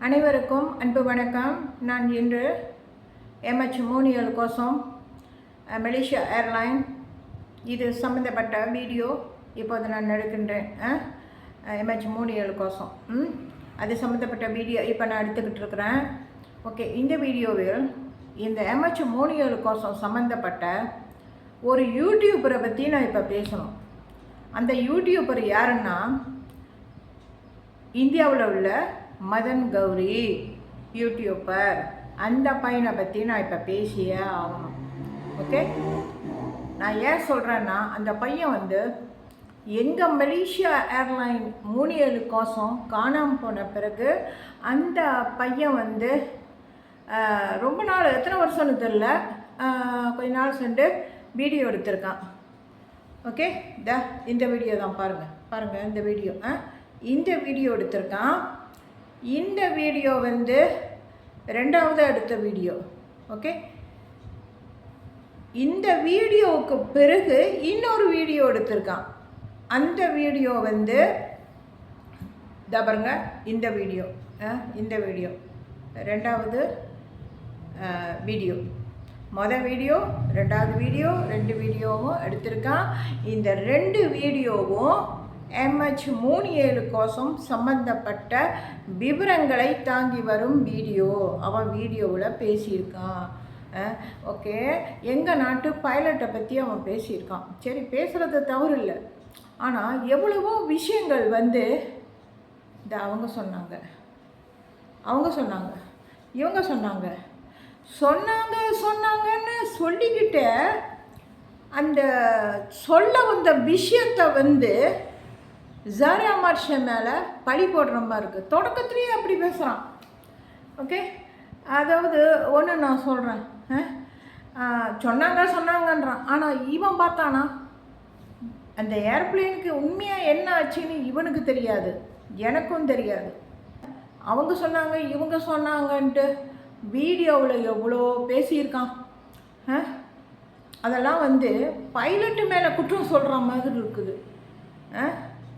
அனைவருக்கும் அன்பு வணக்கம். நான் இன்று MH370 கோசம் மலேசியா ஏர்லைன் இது சம்மந்தப்பட்ட வீடியோ இப்போது நான் எடுக்கின்றேன். MH370 கோசம் அது சம்மந்தப்பட்ட வீடியோ இப்போ நான் எடுத்துக்கிட்டு இருக்கிறேன். ஓகே, இந்த வீடியோவில் இந்த MH370 கோசம் சம்மந்தப்பட்ட ஒரு யூடியூபரை பற்றி நான் இப்போ பேசணும். அந்த யூடியூபர் யாருன்னா இந்தியாவில் உள்ள மதன் கௌரி யூடியூபர். அந்த பையனை பற்றி நான் இப்போ பேசியே ஆகணும். ஓகே, நான் ஏன் சொல்கிறேன்னா அந்த பையன் எங்கள் மலேசியா ஏர்லைன் 37 கோசம் காணாமல் போன பிறகு அந்த பையன் ரொம்ப நாள், எத்தனை வருஷம்னு தெரில, கொஞ்ச நாள் சென்று வீடியோ எடுத்திருக்கான். ஓகே, இந்த வீடியோ தான் பாருங்கள் இந்த வீடியோ. இந்த வீடியோ எடுத்திருக்கான். இந்த வீடியோ ரெண்டாவது எடுத்த வீடியோ. ஓகே, இந்த வீடியோவுக்கு பிறகு இன்னொரு வீடியோ எடுத்திருக்கான். அந்த வீடியோ பாருங்க, இந்த வீடியோ ரெண்டாவது வீடியோ. வீடியோ ரெண்டாவது வீடியோ, 2 வீடியோவும் எடுத்திருக்கான். இந்த 2 வீடியோவும் MH370 கோசம் சம்பந்தப்பட்ட விவரங்களை தாங்கி வரும் வீடியோ. அவன் வீடியோவில் பேசியிருக்கான். ஓகே, எங்கள் நாட்டு பைலட்டை பற்றி அவன் பேசியிருக்கான். சரி, பேசுகிறது தவறு இல்லை. ஆனால் எவ்வளவோ விஷயங்கள் அவங்க சொன்னாங்க, இவங்க சொன்னாங்கன்னு சொல்லிக்கிட்ட அந்த சொல்ல வந்த விஷயத்தை ஜாரியா மார்ஷா மேலே பழி போடுற மாதிரி இருக்குது. தொடக்கத்துலேயே அப்படி பேசுகிறான். ஓகே, அதாவது ஒன்று நான் சொல்கிறேன், சொன்னாங்கன்றான். ஆனால் இவன் பார்த்தானா அந்த ஏர்பிளேனுக்கு உண்மையாக என்ன ஆச்சுன்னு இவனுக்கு தெரியாது, எனக்கும் தெரியாது. அவங்க சொன்னாங்க, இவங்க சொன்னாங்கன்ட்டு வீடியோவில் எவ்வளோ பேசியிருக்கான். அதெல்லாம் பைலட்டு மேலே குற்றம் சொல்கிற மாதிரி இருக்குது.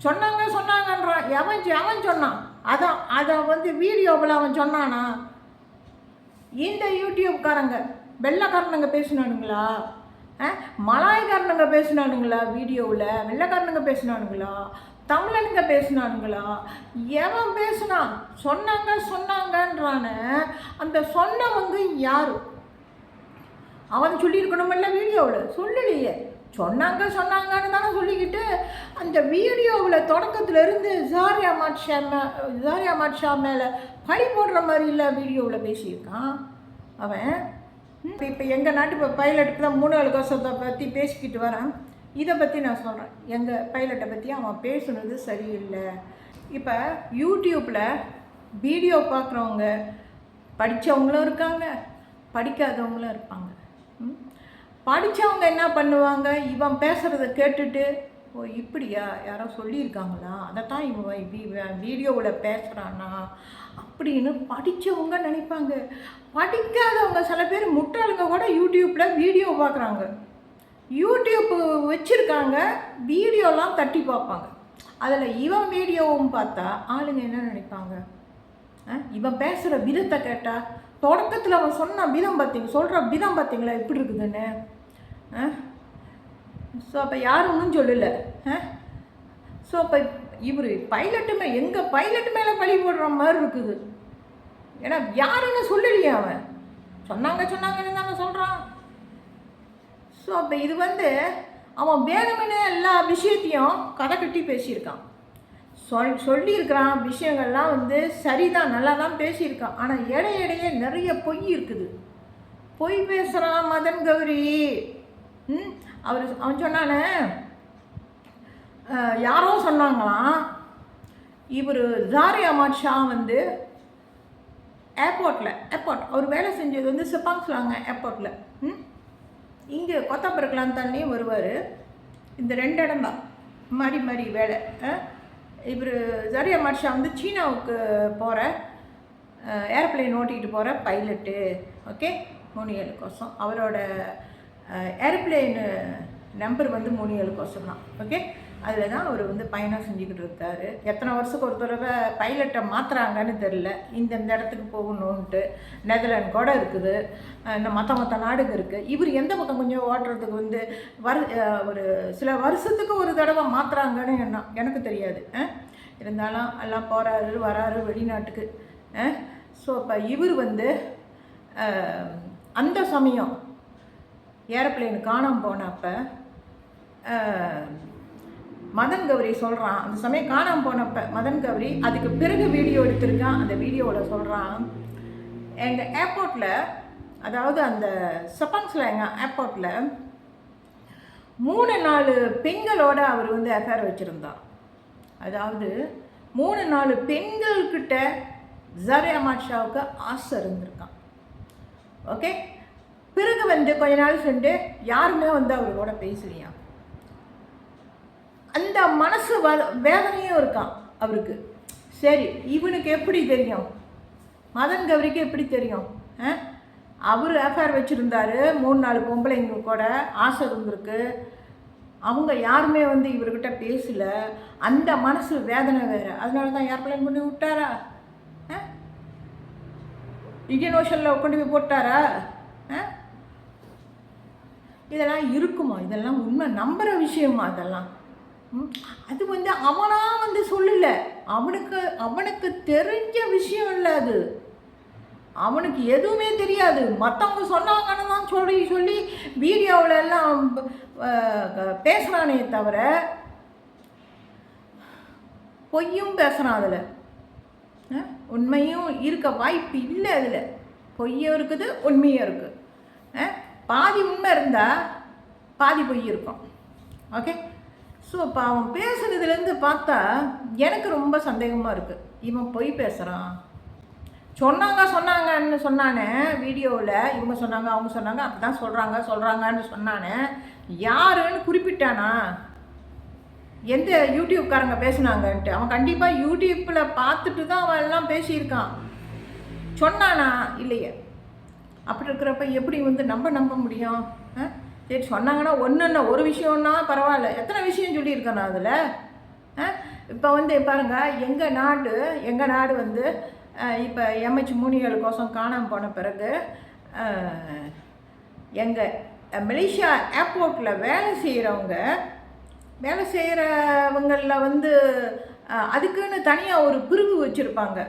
சொன்னாங்கன்றான். எவன் சொன்னான்? அதை வீடியோவில் அவன் சொன்னானா? இந்த யூடியூப்காரங்க வெள்ளைக்காரனுங்க பேசினானுங்களா, மலாய்க்காரனுங்க பேசினானுங்களா, வீடியோவில் வெள்ளைக்காரனுங்க பேசினானுங்களா, தமிழனுங்க பேசினானுங்களா? எவன் பேசுனான்? சொன்னாங்கன்றான. அந்த சொன்னவங்க யார்? அவன் சொல்லியிருக்கணுமில்ல, வீடியோவில் சொல்லலையே. சொன்னாங்கன்னு தானே சொல்லிக்கிட்டு அந்த வீடியோவில் தொடக்கத்துலேருந்து ஜாரியா மார்ஷா மேலே பழி போடுற மாதிரி இல்லை வீடியோவில் பேசியிருக்கான் அவன். இப்போ எங்கள் நாட்டு பைலட்டுக்கு தான் 3 கோசத்தை பற்றி பேசிக்கிட்டு வரேன். இதை பற்றி நான் சொல்கிறேன். எங்கள் பைலட்டை பற்றி அவன் பேசுனது சரியில்லை. இப்போ யூடியூப்பில் வீடியோ பார்க்குறவங்க படித்தவங்களும் இருக்காங்க, படிக்காதவங்களும் இருப்பாங்க. படித்தவங்க என்ன பண்ணுவாங்க, இவன் பேசுகிறத கேட்டுட்டு, ஓ இப்படியா, யாரோ சொல்லியிருக்காங்களா, அதைத்தான் இவன் வீடியோவில் பேசுகிறானா அப்படின்னு படித்தவங்க நினைப்பாங்க. படிக்காதவங்க சில பேர் முட்டாளுங்க கூட யூடியூப்பில் வீடியோ பார்க்குறாங்க. யூடியூப் வச்சுருக்காங்க, வீடியோலாம் தட்டி பார்ப்பாங்க. அதில் இவன் வீடியோவும் பார்த்தா ஆளுங்க என்ன நினைப்பாங்க, இவன் பேசுகிற விதத்தை கேட்டால், தொடக்கத்தில் அவன் சொன்ன விதம் சொல்கிற விதம் பார்த்தீங்களா எப்படி இருக்குதுன்னு. ஸோ அப்போ யாரும் ஒன்றும் சொல்லலை. ஸோ அப்போ இவர் எங்கள் பைலட்டு மேலே பழி போடுற மாதிரி இருக்குது. ஏன்னா யாருன்னு சொல்லலையே, அவன் சொன்னாங்கன்னு தானே சொல்கிறான். ஸோ அப்போ இது அவன் வேணுமென்னு எல்லா விஷயத்தையும் கதை கட்டி பேசியிருக்கான். சொல்லியிருக்கிறான் விஷயங்கள்லாம் சரிதான், நல்லா தான் பேசியிருக்கான். ஆனால் இடையே நிறைய பொய் இருக்குது. பொய் பேசுகிறான் மதன் கௌரி. அவன் சொன்னானே, யாரோ சொன்னாங்களாம், இவர் ஜாரியா மார்ஷா ஏர்போர்ட் அவர் வேலை செஞ்சது செப்பாங்ஸ்லாங்க ஏர்போர்ட்டில். இங்கே கொத்தாபுரக்கெலாம் தண்ணி வருவார். இந்த 2 இடம் தான் மாறி வேலை. இவர் ஜாரியா மார்ஷா சீனாவுக்கு போகிற ஏர்பிளைன் ஓட்டிக்கிட்டு போகிற பைலட்டு. ஓகே, 37 கோசம் அவரோட ஏர்பிளைனு நம்பர் 37 கோசம் தான். ஓகே, அதில் தான் அவர் வந்து பயணம் செஞ்சுக்கிட்டு இருக்காரு. எத்தனை வருஷத்துக்கு ஒரு தடவை பைலட்டை மாற்றுறாங்கன்னு தெரில. இந்த இடத்துக்கு போகணுன்ட்டு நெதர்லாண்ட் கூட இருக்குது, இந்த மற்ற நாடுகள் இருக்குது. இவர் எந்த பக்கம் கொஞ்சம் ஓட்டுறதுக்கு வந்து ஒரு சில வருஷத்துக்கு ஒரு தடவை மாற்றுறாங்கன்னு எனக்கு தெரியாது. இருந்தாலும் எல்லாம் போகிறாரு வராரு வெளிநாட்டுக்கு. ஸோ இப்போ இவர் வந்து அந்த சமயம் ஏரோப்ளேன் காணாமல் போனப்போ மதன் கௌரி சொல்கிறான், அந்த சமயம் காணாமல் போனப்போ மதன் கௌரி அதுக்கு பிறகு வீடியோ எடுத்திருக்கான். அந்த வீடியோவில் சொல்கிறான், எங்கள் ஏர்போர்ட்டில், அதாவது அந்த சப்பான்ஸில் எங்கள் ஏர்போர்ட்டில் 3-4 பெண்களோடு அவர் வந்து அஃபேர் வச்சுருந்தார். அதாவது 3-4 பெண்கள்கிட்ட ஜாரே அஹ்மத் ஷாவுக்கு ஆசை இருந்திருக்கான். ஓகே, பிறகு வந்து கொஞ்ச நாள் சென்று யாருமே வந்து அவரோட பேசலையா. அந்த மனசு வேதனையும் இருக்கான் அவருக்கு. சரி, இவனுக்கு எப்படி தெரியும், மதன் கௌரிக்கு எப்படி தெரியும்? அவர் அஃபேர் வச்சுருந்தாரு, 3-4 பொம்பளைங்க கூட ஆசை இருந்திருக்கு. அவங்க யாருமே வந்து இவர்கிட்ட பேசலை. அந்த மனசு வேதனை வேறு. அதனால தான் ஏர்ப்ளேன் பண்ணி விட்டாரா? இந்தியன் ஓஷனில் கொண்டு போய் போட்டாரா? இதெல்லாம் இருக்குமா? இதெல்லாம் உண்மை நம்புகிற விஷயமா? அதெல்லாம் அது வந்து அவனாக வந்து சொல்லலை, அவனுக்கு தெரிஞ்ச விஷயம் இல்லை. அது அவனுக்கு எதுவுமே தெரியாது. மற்றவங்க சொன்னாங்கன்னு தான் சொல்லி வீடியோவில் எல்லாம் பேசுகிறானே தவிர பொய்யும் பேசுகிறான். அதில் உண்மையும் இருக்க வாய்ப்பு இல்லை. அதில் பொய்யும் இருக்குது, உண்மையும் இருக்குது. பாதி உண்மை இருந்தால் பாதி பொய் இருக்கும். ஓகே, ஸோ இப்போ அவன் பேசுனதுலேருந்து பார்த்தா எனக்கு ரொம்ப சந்தேகமாக இருக்குது. இவன் பொய் பேசுகிறான். சொன்னாங்கன்னு சொன்னானே வீடியோவில், இவங்க சொன்னாங்க அவங்க சொன்னாங்க அப்படி தான் சொல்கிறாங்கன்னு சொன்னானே, யாருன்னு குறிப்பிட்டானா? எந்த யூடியூப்காரங்க பேசுனாங்கன்ட்டு? அவன் கண்டிப்பாக யூடியூப்பில் பார்த்துட்டு தான் அவன் எல்லாம் பேசியிருக்கான். சொன்னானா? இல்லையே. அப்படி இருக்கிறப்ப எப்படி வந்து நம்ப முடியும்? சரி, சொன்னாங்கன்னா ஒரு விஷயம்னா பரவாயில்ல, எத்தனை விஷயம் சொல்லியிருக்கேன் நான் அதில். இப்போ வந்து பாருங்கள், எங்கள் நாடு வந்து இப்போ MH370 கோசம் காணாமல் போன பிறகு எங்கள் மலேசியா ஏர்போர்ட்டில் வேலை செய்கிறவங்களில் வந்து அதுக்குன்னு தனியாக ஒரு பிரிவு வச்சுருப்பாங்க.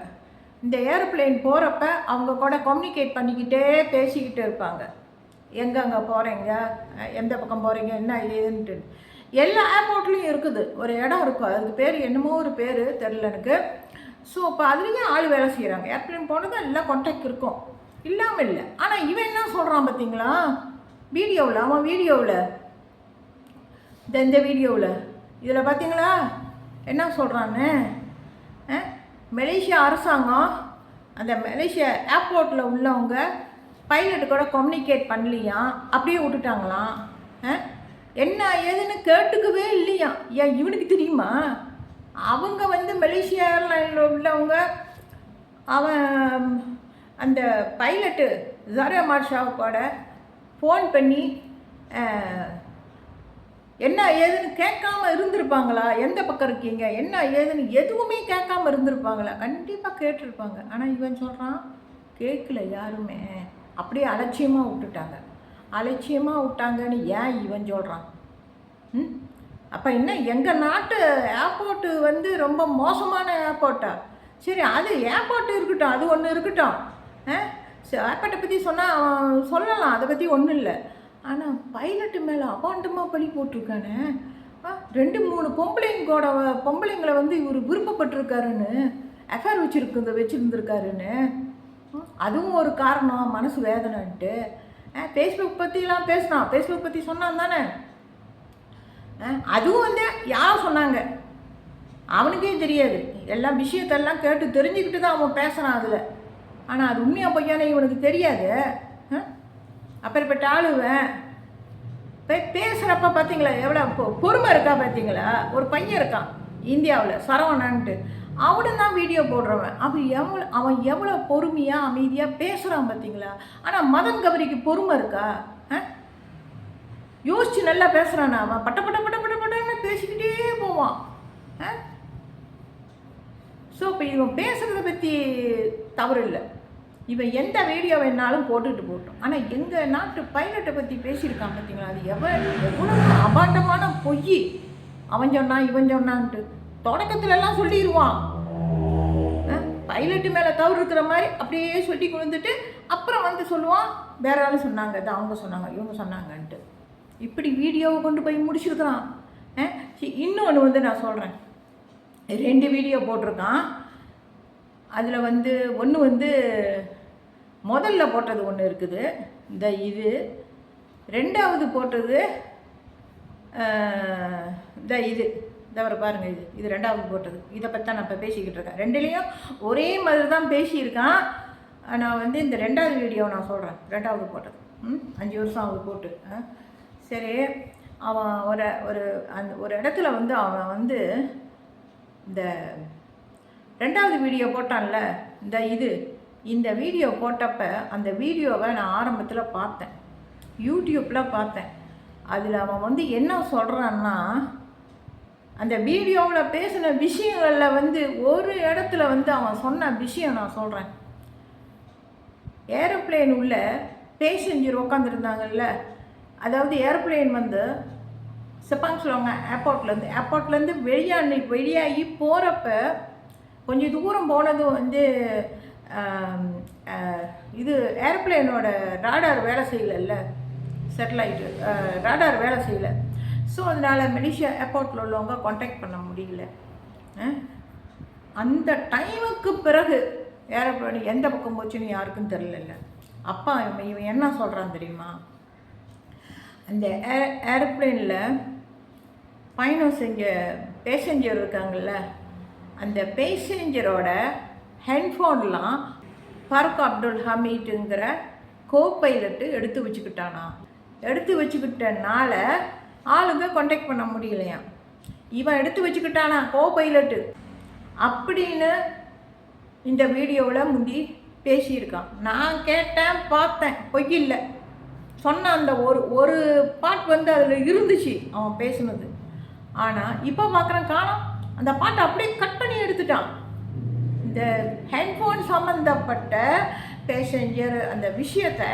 இந்த ஏரோப்ளேன் போகிறப்ப அவங்க கூட கம்யூனிகேட் பண்ணிக்கிட்டே பேசிக்கிட்டு இருப்பாங்க. எங்கெங்கே போகிறீங்க, எந்த பக்கம் போகிறீங்க, என்ன ஏதுன்ட்டு. எல்லா ஏர்போர்ட்லேயும் இருக்குது, ஒரு இடம் இருக்கும், அதுக்கு பேர் என்னமோ ஒரு பேர் தெரில எனக்கு. ஸோ இப்போ அதுலேயும் ஆள் வேலை செய்கிறாங்க. ஏர்ப்ளேன் போனது எல்லாம் கான்டாக்ட் இருக்கும், இல்லாமல் இல்லை. ஆனால் இவன் என்ன சொல்கிறான் பார்த்தீங்களா அவன் வீடியோவில் இந்த வீடியோவில் இதில் பார்த்தீங்களா என்ன சொல்கிறான்னு? மலேசியா அரசாங்கம் அந்த மலேசியா ஏர்போர்ட்டில் உள்ளவங்க பைலட்டு கூட கம்யூனிகேட் பண்ணலையா, அப்படியே விட்டுட்டாங்களாம். என்ன ஏதுன்னு கேட்டுக்கவே இல்லையா. ஏன் இவனுக்கு தெரியுமா? அவங்க வந்து மலேசியா ஏர்லைனில் உள்ளவங்க அவன் அந்த பைலட்டு ஜாரே அஹ்மத் ஷாவுக்கோட ஃபோன் பண்ணி என்ன ஏதுன்னு கேட்காம இருந்திருப்பாங்களா? எந்த பக்கம் இருக்கீங்க, என்ன ஏதுன்னு எதுவுமே கேட்காம இருந்திருப்பாங்களா? கண்டிப்பாக கேட்டிருப்பாங்க. ஆனால் இவன் சொல்கிறான் கேட்கல யாருமே, அப்படியே அலட்சியமாக விட்டாங்கன்னு ஏன் இவன் சொல்கிறான்? அப்போ என்ன எங்கள் நாட்டு ஏர்போர்ட்டு வந்து ரொம்ப மோசமான ஏர்போர்ட்டா? சரி, அது ஏர்போர்ட்டு இருக்கட்டும், அது ஒன்று இருக்கட்டும். ஏர்போர்ட்டை பற்றி சொல்லலாம், அதை பற்றி ஒன்றும் இல்லை. ஆனால் பைலட்டு மேலே அபாண்டமாக பழி போட்டிருக்கானே. 2-3 பொம்பளைங்களை வந்து இவர் விருப்பப்பட்டிருக்காருன்னு, அஃபேர் வச்சுருந்துருக்காருன்னு. அதுவும் ஒரு காரணம், மனசு வேதனைன்ட்டு. ஃபேஸ்புக் பற்றிலாம் பேசினான், ஃபேஸ்புக் பற்றி சொன்னான் தானே. அதுவும் வந்து யார் சொன்னாங்க அவனுக்கே தெரியாது. எல்லா விஷயத்தெல்லாம் கேட்டு தெரிஞ்சுக்கிட்டு தான் அவன் பேசுகிறான் அதில். ஆனால் அது உண்மையாக பொய்யான இவனுக்கு தெரியாது. அப்பேற்பட்ட ஆளுவன் பேசுகிறப்ப பார்த்தீங்களா எவ்வளோ பொறுமை இருக்கா? பார்த்தீங்களா, ஒரு பையன் இருக்கான் இந்தியாவில் சரவணன்ட்டு, அவனும் தான் வீடியோ போடுறவன். அவன் எவ்வளோ பொறுமையாக அமைதியாக பேசுகிறான் பார்த்தீங்களா. ஆனால் மதன் கௌரிக்கு பொறுமை இருக்கா? யோசிச்சு நல்லா பேசுகிறானா? அவன் பட்டன்னு பேசிக்கிட்டே போவான். ஸோ இப்போ இவன் பேசுகிறத பற்றி தவறு இல்லை, இவன் எந்த வீடியோ வேணாலும் போட்டுட்டு போட்டோம். ஆனால் எங்கள் நாட்டு பைலட்டை பற்றி பேசியிருக்கான் பார்த்தீங்களா, அது எவ்வளோ அபாண்டமான பொய். அவன் சொன்னான் இவன் சொன்னான்ட்டு தொடக்கத்துலலாம் சொல்லிடுவான். பைலட்டு மேலே தவறு இருக்கிற மாதிரி அப்படியே சொல்லி கொடுத்துட்டு அப்புறம் வந்து சொல்லுவான் வேற ஆள் சொன்னாங்க, அது அவங்க சொன்னாங்க இவங்க சொன்னாங்கன்ட்டு. இப்படி வீடியோவை கொண்டு போய் முடிச்சிருக்கிறான். இன்னொன்று வந்து நான் சொல்கிறேன், 2 வீடியோ போட்டிருக்கான். அதில் வந்து ஒன்று வந்து முதல்ல போட்டது ஒன்று இருக்குது, இந்த இது. 2வது போட்டது இந்த இது, இந்த வர பாருங்கள், இது 2வது போட்டது. இதை பற்றி தான் நான் இப்போ பேசிக்கிட்டு இருக்கேன். 2லேயும் ஒரே மாதிரி தான் பேசியிருக்கான். நான் வந்து இந்த 2வது வீடியோவை நான் சொல்கிறேன், 2வது போட்டது. 5 வருஷம் ஆகுது போட்டு. சரி, அவன் ஒரு இடத்துல வந்து அவன் வந்து இந்த 2வது வீடியோ போட்டான்ல, இந்த வீடியோ போட்டப்ப அந்த வீடியோவை நான் ஆரம்பத்தில் பார்த்தேன், யூடியூப்பில் பார்த்தேன். அதில் அவன் வந்து என்ன சொல்கிறான்னா, அந்த வீடியோவில் பேசின விஷயங்களில் வந்து ஒரு இடத்துல வந்து அவன் சொன்ன விஷயம் நான் சொல்கிறேன். ஏரோப்ளேன் உள்ள பேசஞ்சர் உட்காந்துருந்தாங்கல்ல, அதாவது ஏரோப்ளேன் வந்து செப்பாங் சொல்லுவாங்க ஏர்போர்ட்லேருந்து வெளியாகி போகிறப்ப கொஞ்சம் தூரம் போனதும் வந்து இது ஏரோப்ளேனோட ராடார் வேலை செய்யலைல்ல, சேட்டலைட்டு ராடார் வேலை செய்யலை. ஸோ அதனால் மலேசியா ஏர்போர்ட்டில் உள்ளவங்க கான்டாக்ட் பண்ண முடியல. அந்த டைமுக்கு பிறகு ஏரோப்ளேன் எந்த பக்கம் போச்சுன்னு யாருக்கும் தெரியல. அப்பா இவன் என்ன சொல்கிறான் தெரியுமா, அந்த ஏரோப்ளேனில் பயணம் செஞ்ச பேசஞ்சர் இருக்காங்கள்ல, அந்த பேசஞ்சரோட ஹெட்ஃபோன்லாம் ஃபருக் அப்துல் ஹமீதுங்கிற கோபைலட்டு எடுத்து வச்சுக்கிட்டானா. எடுத்து வச்சுக்கிட்டனால ஆளுங்க கான்டாக்ட் பண்ண முடியலையாம். இவன் எடுத்து வச்சுக்கிட்டானா கோபைலட்டு அப்படின்னு இந்த வீடியோவில் முந்தி பேசியிருக்கான். நான் கேட்டேன், பார்த்தேன், பொய் இல்லை. சொன்ன அந்த ஒரு பாட் வந்து அதில் இருந்துச்சு அவன் பேசுனது. ஆனால் இப்போ பார்க்குறேன் காணோம். அந்த பாட்டை அப்படியே கட் பண்ணி எடுத்துட்டான். இந்த ஹெட்ஃபோன் சம்மந்தப்பட்ட பேசஞ்சர் அந்த விஷயத்தை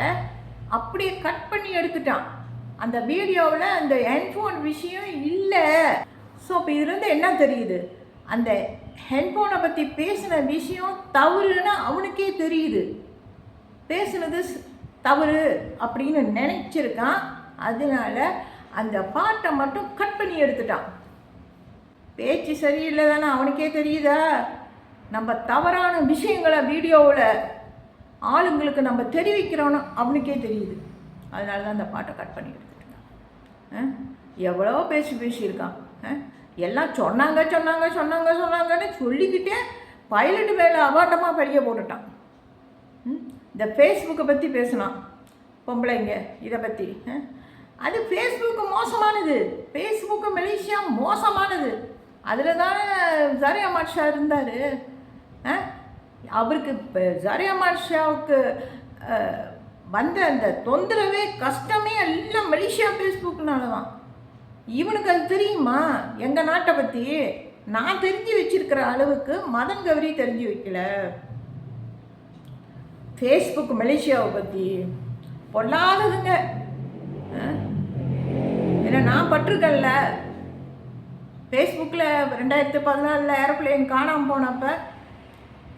அப்படியே கட் பண்ணி எடுத்துட்டான். அந்த வீடியோவில் அந்த ஹெட்ஃபோன் விஷயம் இல்லை. ஸோ இப்போ இதுலேருந்து என்ன தெரியுது, அந்த ஹெட்ஃபோனை பற்றி பேசின விஷயம் தவறுன்னு அவனுக்கே தெரியுது. பேசுனது தவறு அப்படின்னு நினச்சிருக்கான். அதனால அந்த பாட்டை மட்டும் கட் பண்ணி எடுத்துட்டான். பேச்சு சரியில்லை தானே அவனுக்கே தெரியுதா. நம்ம தவறான விஷயங்களை வீடியோவில் ஆளுங்களுக்கு நம்ம தெரிவிக்கிறோன்னு அவனுக்கே தெரியுது. அதனால தான் அந்த பாட்டை கட் பண்ணி எடுத்துட்டான். எவ்வளோ பேசியிருக்கான். எல்லாம் சொன்னாங்கன்னு சொல்லிக்கிட்டே பைலட்டு மேலே அபாண்டமாக படிக்க போட்டுட்டான். இந்த ஃபேஸ்புக்கை பற்றி பேசினான், பொம்பளைங்க இதை பற்றி. அது ஃபேஸ்புக்கு மோசமானது, ஃபேஸ்புக்கு மலேசியா மோசமானது. அதில் தானே ஜாரி அஹ்மத் ஷா இருந்தார். அவருக்கு இப்போ ஜாரி அஹ்மத் ஷாவுக்கு வந்த அந்த தொந்தரவே கஷ்டமே எல்லாம் மலேசியா ஃபேஸ்புக்குனால தான். இவனுக்கு அது தெரியுமா? எங்கள் நாட்டை பற்றி நான் தெரிஞ்சு வச்சிருக்கிற அளவுக்கு மதன் கௌரி தெரிஞ்சு வைக்கல. ஃபேஸ்புக் மலேசியாவை பற்றி பொல்லாததுங்க. ஏன்னா நான் பட்டிருக்கேன்ல ஃபேஸ்புக்கில் 2014 ஏரோப்ளேன் காணாமல் போனப்போ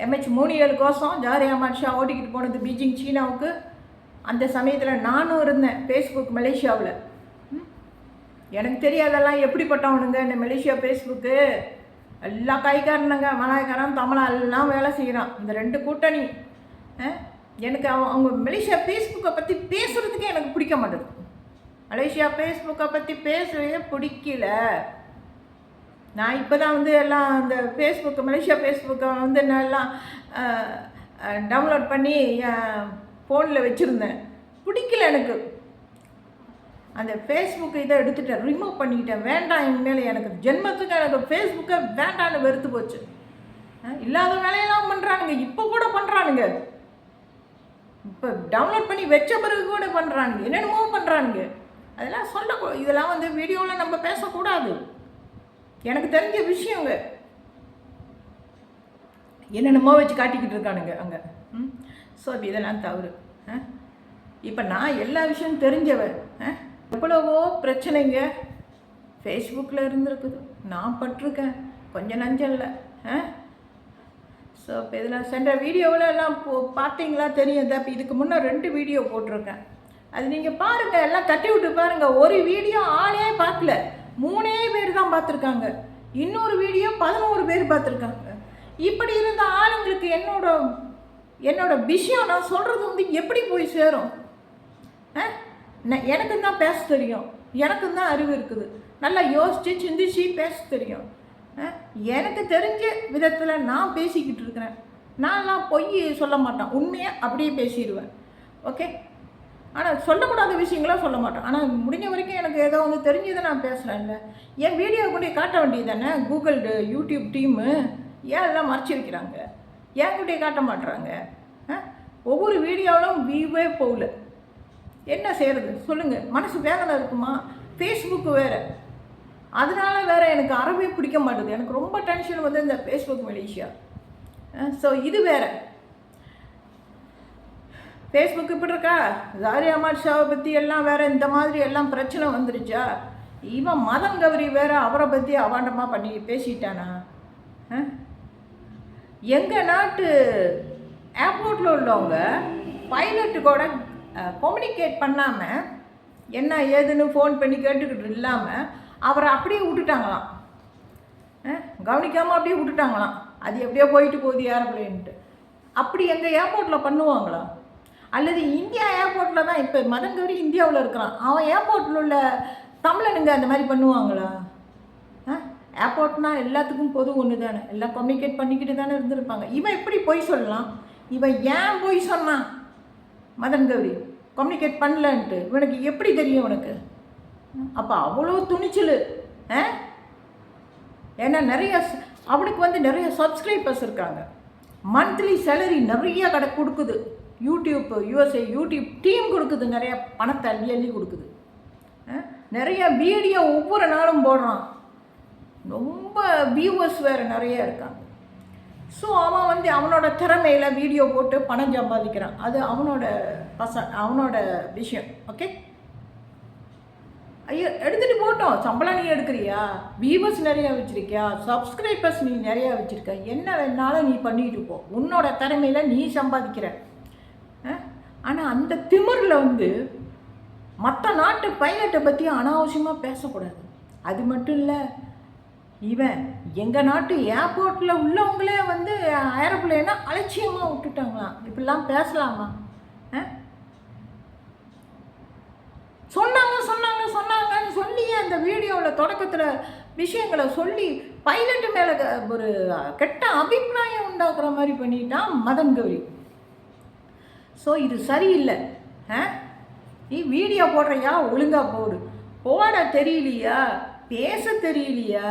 MH370 கோசம் ஜாரி அஹ்மத் ஷா ஓட்டிக்கிட்டு போனது பீஜிங் சீனாவுக்கு. அந்த சமயத்தில் நானும் இருந்தேன் ஃபேஸ்புக் மலேசியாவில். எனக்கு தெரியாதெல்லாம் எப்படிப்பட்டவனுங்க இந்த மலேசியா ஃபேஸ்புக்கு. எல்லா கைக்காரனுங்க, மலாய்க்காரன், தமிழா எல்லாம் வேலை செய்கிறான். இந்த 2 கூட்டணி. எனக்கு அவங்க மலேசியா ஃபேஸ்புக்கை பற்றி பேசுகிறதுக்கே எனக்கு பிடிக்க மாட்டேது. மலேசியா ஃபேஸ்புக்கை பற்றி பேசவே பிடிக்கல. நான் இப்போ தான் வந்து எல்லாம் அந்த ஃபேஸ்புக்கு மலேசியா ஃபேஸ்புக்கை வந்து நான் எல்லாம் டவுன்லோட் பண்ணி என் ஃபோனில் வச்சுருந்தேன். பிடிக்கல எனக்கு. அந்த ஃபேஸ்புக்கு இதை எடுத்துட்டேன், ரிமூவ் பண்ணிக்கிட்டேன். வேண்டாம், இனிமேல் எனக்கு ஜென்மத்துக்கு எனக்கு ஃபேஸ்புக்கை வேண்டான்னு வெறுத்து போச்சு. இல்லாத வேலையெல்லாம் பண்ணுறானுங்க, இப்போ கூட பண்ணுறானுங்க. இப்போ டவுன்லோட் பண்ணி வச்ச பிறகு கூட பண்ணுறானுங்க, என்னென்னமோ பண்ணுறானுங்க. அதெல்லாம் இதெல்லாம் வந்து வீடியோவில் நம்ம பேசக்கூடாது. எனக்கு தெரிஞ்ச விஷயங்க என்னென்னமோ வச்சு காட்டிக்கிட்டு இருக்கானுங்க அங்கே. ஸோ இதெல்லாம் தவறு. இப்போ நான் எல்லா விஷயம் தெரிஞ்சவன். எவ்வளவோ பிரச்சனைங்க ஃபேஸ்புக்கில் இருந்துருக்குது, நான் பட்டிருக்கேன், கொஞ்சம் நஞ்சம் இல்லை. ஸோ இப்போ இதில் சென்ற வீடியோவில் எல்லாம் பார்த்தீங்களா தெரியும். இப்போ இதுக்கு முன்னே 2 வீடியோ போட்டிருக்கேன், அது நீங்கள் பாருங்கள், எல்லாம் தட்டி விட்டு பாருங்கள். ஒரு வீடியோ ஆளே பார்க்கல, 3 பேர் தான் பார்த்துருக்காங்க. இன்னொரு வீடியோ 11 பேர் பார்த்துருக்காங்க. இப்படி இருந்த ஆளுங்களுக்கு என்னோட விஷயம் நான் சொல்கிறது வந்து எப்படி போய் சேரும்? எனக்கும் தான் பேச தெரியும், எனக்கும் தான் அறிவு இருக்குது, நல்லா யோசித்து சிந்திச்சு பேச தெரியும். எனக்கு தெரிஞ்ச விதத்தில் நான் பேசிக்கிட்டு இருக்கிறேன். நான்லாம் பொய் சொல்ல மாட்டேன், உண்மையாக அப்படியே பேசிடுவேன். ஓகே, ஆனால் சொல்லக்கூடாத விஷயங்களாம் சொல்ல மாட்டேன். ஆனால் முடிஞ்ச வரைக்கும் எனக்கு ஏதோ வந்து தெரிஞ்சதை நான் பேசுகிறேன்ல. என் வீடியோ கொண்டு காட்ட வேண்டியது தானே கூகுள் யூடியூப் டீமு. ஏன் எல்லாம் மறைச்சி வைக்கிறாங்க? ஏன் கூட காட்ட மாட்டுறாங்க? ஒவ்வொரு வீடியோவிலும் வியூவே போகல, என்ன செய்கிறது சொல்லுங்கள்? மனசு வேதனை இருக்குமா? ஃபேஸ்புக்கு வேறு, அதனால வேறு எனக்கு அறவே பிடிக்க மாட்டேது. எனக்கு ரொம்ப டென்ஷன் வந்து இந்த ஃபேஸ்புக் மலேசியா. ஸோ இது வேறு. ஃபேஸ்புக் இப்படி இருக்கா? ஜாரி அஹ்மத் ஷாவை பற்றி எல்லாம் வேறு இந்த மாதிரி எல்லாம் பிரச்சனை வந்துருச்சா? இவன் மதன் கௌரி வேறு அவரை பற்றி அவாண்டமாக பண்ணி பேசிட்டானா? எங்கள் நாட்டு ஏர்போர்ட்டில் உள்ளவங்க பைலட்டு கூட கம்யூனிகேட் பண்ணாமல் என்ன ஏதுன்னு ஃபோன் பண்ணி கேட்டுக்கிட்டு இல்லாமல் அவரை அப்படியே விட்டுட்டாங்களாம். கவனிக்காமல் அப்படியே விட்டுட்டாங்களாம். அது எப்படியோ போயிட்டு போகுது ஏரோப்ளேன்ட்டு. அப்படி எங்கள் ஏர்போர்ட்டில் பண்ணுவாங்களா? அல்லது இந்தியா ஏர்போர்ட்டில் தான் இப்போ மதன் கௌரி இந்தியாவில் இருக்கிறான், அவன் ஏர்போர்ட்டில் உள்ள தமிழனுங்க அந்த மாதிரி பண்ணுவாங்களா? ஏர்போர்ட்னால் எல்லாத்துக்கும் பொது ஒன்று தானே, எல்லாம் கம்யூனிகேட் பண்ணிக்கிட்டு தானே இருந்திருப்பாங்க. இவன் எப்படி பொய் சொல்லலாம்? இவன் ஏன் பொய் சொன்னான்? மதன் கௌரி கம்யூனிகேட் பண்ணலன்ட்டு இவனுக்கு எப்படி தெரியும்? உனக்கு அப்போ அவ்வளோ துணிச்சல். ஏன்னா அவனுக்கு வந்து நிறைய சப்ஸ்கிரைபர்ஸ் இருக்காங்க, மந்த்லி சேலரி நிறைய கொடுக்குது யூடியூப், யூஎஸ்ஏ யூடியூப் டீம் கொடுக்குது, நிறைய பணத்தை அள்ளி கொடுக்குது, நிறைய வீடியோ ஒவ்வொரு நாளும் போடுறான், ரொம்ப வியூவர்ஸ் வேறு நிறைய இருக்காங்க. ஸோ அவன் வந்து அவனோட திறமையில் வீடியோ போட்டு பணம் சம்பாதிக்கிறான், அது அவனோட விஷயம். ஓகே, ஐயோ எடுத்துகிட்டு போட்டோம், சம்பளம் நீ எடுக்கிறியா, வியூவர்ஸ் நிறையா வச்சுருக்கியா, சப்ஸ்கிரைபர்ஸ் நீ நிறையா வச்சுருக்க, என்ன வேணாலும் நீ பண்ணிட்டு போ, உன்னோட திறமையில் நீ சம்பாதிக்கிற. ஆனால் அந்த திமிரில் வந்து மற்ற நாட்டு பைலட்டை பற்றி அனாவசியமாக பேசக்கூடாது. அது மட்டும் இல்லை, இவன் எங்கள் நாட்டு ஏர்போர்ட்டில் உள்ளவங்களே வந்து ஏரோப்ளேனா அலட்சியமாக விட்டுட்டாங்களாம். இப்படிலாம் பேசலாமா? சொன்னாங்கன்னு சொல்லி அந்த வீடியோவில் தொடக்கத்தில் விஷயங்களை சொல்லி பைலட்டு மேலே ஒரு கெட்ட அபிப்பிராயம் உண்டாக்குற மாதிரி பண்ணிட்டான் மதன் கௌரி. ஸோ இது சரியில்லை. நீ வீடியோ போடுறியா, ஒழுங்காக போட தெரியலையா, பேச தெரியலையா,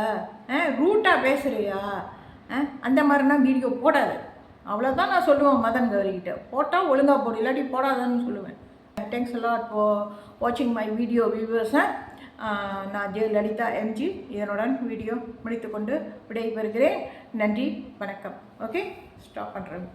ரூட்டாக பேசுகிறியா, அந்த மாதிரினா வீடியோ போடாது. அவ்வளோதான் நான் சொல்லுவேன் மதன் கௌரிக்கிட்ட. போட்டால் ஒழுங்காக போடு, இல்லாட்டி போடாதான்னு சொல்லுவேன். Thanks a lot for watching my video viewers. நான் லலிதா எம்ஜி இதனுடன் வீடியோ முடித்துக்கொண்டு விடைபெறுகிறேன். நன்றி, வணக்கம். ஓகே, ஸ்டாப் பண்ணுறேன்.